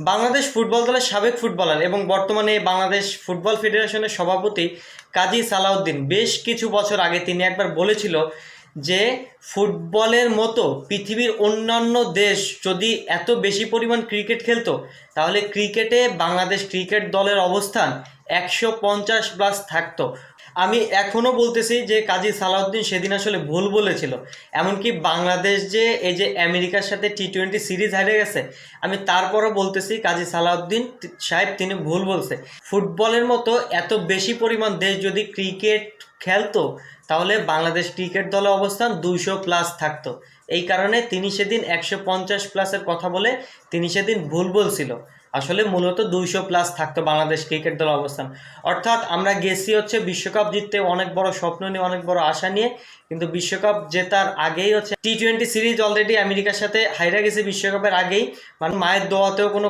Bangladesh football দলের সাবেক footballer এবং বর্তমানে বাংলাদেশ ফুটবল ফেডারেশনের সভাপতি কাজী সালাউদ্দিন বেশ কিছু বছর আগে তিনি একবার বলেছিল যে ফুটবলের মতো পৃথিবীর অন্যান্য দেশ যদি এত বেশি পরিমাণ ক্রিকেট খেলতো তাহলে ক্রিকেটে বাংলাদেশ ক্রিকেট দলের অবস্থান 150+ থাকতো। আমি এখনও বলতেছি যে কাজী সালাউদ্দিন সেদিন আসলে ভুল বলেছিল। এমনকি বাংলাদেশ যে এই যে আমেরিকার সাথে টি-20 সিরিজ হারে গেছে, আমি তারপরও বলতেছি কাজী সালাউদ্দিন সাহেব তিনি ভুল বলছে। ফুটবলের মতো এত বেশি পরিমাণ দেশ যদি ক্রিকেট খেলতো তাহলে বাংলাদেশ ক্রিকেট দলের অবস্থান 200+ থাকতো। এই কারণে তিনি সেদিন 150+-এর কথা বলে তিনি সেদিন ভুল বলছিল। আসলে মূলত 200+ থাকতো বাংলাদেশ ক্রিকেট দলের অবস্থান। অর্থাৎ আমরা গেছি হচ্ছে বিশ্বকাপ জিততে অনেক বড় স্বপ্ন নিয়ে, অনেক বড় আশা নিয়ে, কিন্তু বিশ্বকাপ জেতার আগেই হচ্ছে টি-20 সিরিজ অলরেডি আমেরিকার সাথে হাইরা গেছে বিশ্বকাপের আগেই, মানে মায়ের দোয়াতেও কোনো